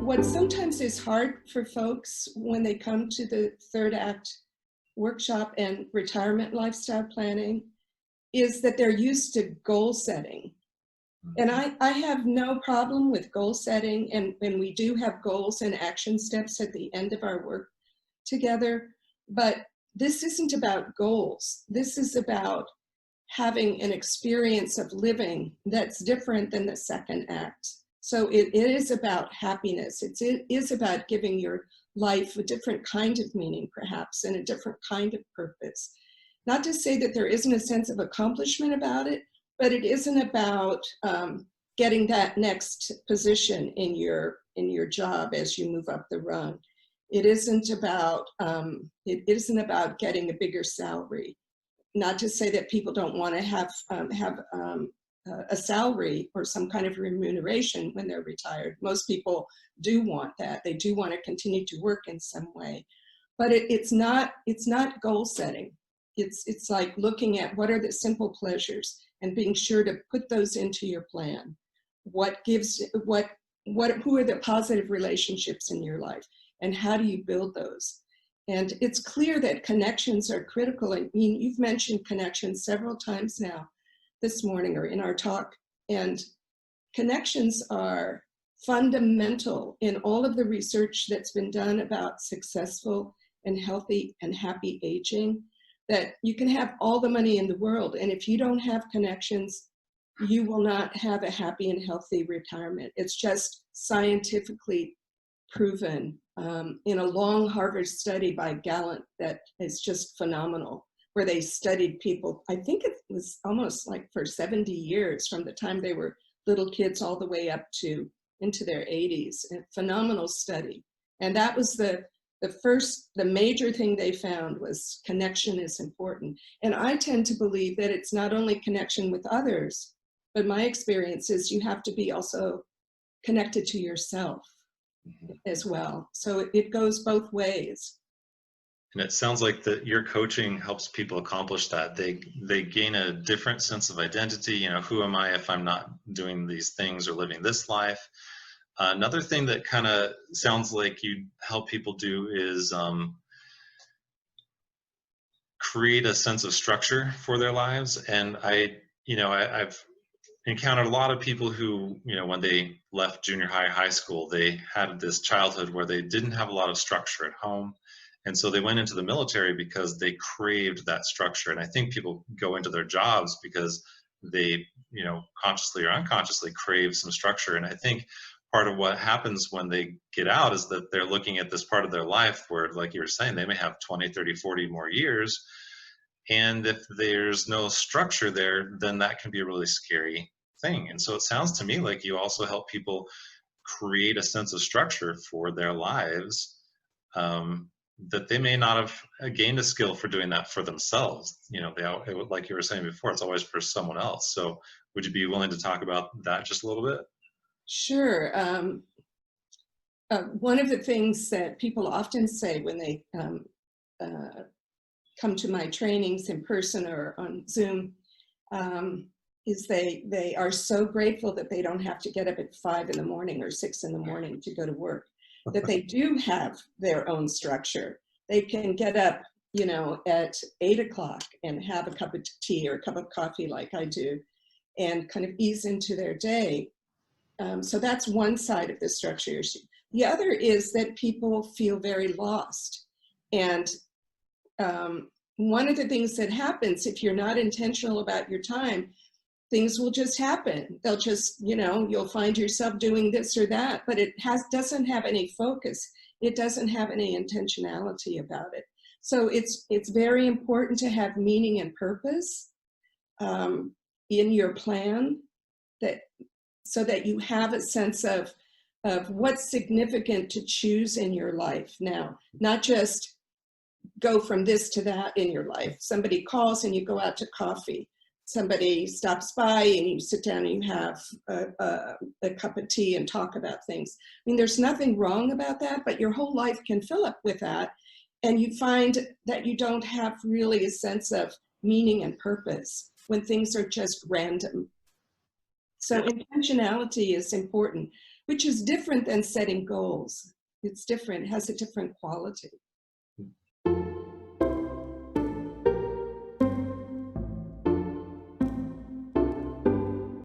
What sometimes is hard for folks when they come to the third act workshop and retirement lifestyle planning is that they're used to goal setting. And I have no problem with goal setting, and we do have goals and action steps at the end of our work together, but this isn't about goals. This is about having an experience of living that's different than the second act. So it is about happiness. It is about giving your life a different kind of meaning, perhaps, and a different kind of purpose. Not to say that there isn't a sense of accomplishment about it, but it isn't about getting that next position in your job as you move up the rung. It isn't about getting a bigger salary. Not to say that people don't want to have a salary or some kind of remuneration when they're retired. Most people do want that. They do want to continue to work in some way, but it's not goal setting. It's like looking at what are the simple pleasures and being sure to put those into your plan. Who are the positive relationships in your life, and how do you build those? And it's clear that connections are critical. I mean, you've mentioned connections several times now this morning or in our talk, and connections are fundamental in all of the research that's been done about successful and healthy and happy aging. That you can have all the money in the world, and if you don't have connections, you will not have a happy and healthy retirement. It's just scientifically proven in a long Harvard study by Gallant that is just phenomenal, where they studied people, I think it was almost like for 70 years, from the time they were little kids all the way up to into their 80s. A phenomenal study. And that was the major thing they found was connection is important. And I tend to believe that it's not only connection with others, but my experience is you have to be also connected to yourself as well. So it goes both ways. And it sounds like that your coaching helps people accomplish that. They gain a different sense of identity. You know, who am I if I'm not doing these things or living this life? Another thing that kind of sounds like you help people do is create a sense of structure for their lives. And I've encountered a lot of people who, you know, when they left junior high, high school, they had this childhood where they didn't have a lot of structure at home. And so they went into the military because they craved that structure. And I think people go into their jobs because they, you know, consciously or unconsciously crave some structure. And I think part of what happens when they get out is that they're looking at this part of their life where, like you were saying, they may have 20, 30, 40 more years. And if there's no structure there, then that can be a really scary thing. And so it sounds to me like you also help people create a sense of structure for their lives, that they may not have gained a skill for doing that for themselves. You know, like you were saying before, it's always for someone else. So would you be willing to talk about that just a little bit? Sure. One of the things that people often say when they come to my trainings in person or on Zoom is they are so grateful that they don't have to get up at 5 in the morning or 6 in the morning to go to work, that they do have their own structure. They can get up, you know, at 8 o'clock and have a cup of tea or a cup of coffee like I do and kind of ease into their day. So that's one side of the structure issue. The other is that people feel very lost. And one of the things that happens if you're not intentional about your time, things will just happen. They'll just, you know, you'll find yourself doing this or that, but it doesn't have any focus. It doesn't have any intentionality about it. So it's very important to have meaning and purpose in your plan, so that you have a sense of what's significant to choose in your life now, not just go from this to that in your life. Somebody calls and you go out to coffee. Somebody stops by and you sit down and you have a cup of tea and talk about things. I mean, there's nothing wrong about that, but your whole life can fill up with that. And you find that you don't have really a sense of meaning and purpose when things are just random. So intentionality is important. which is different than setting goals. It's different, it has a different quality.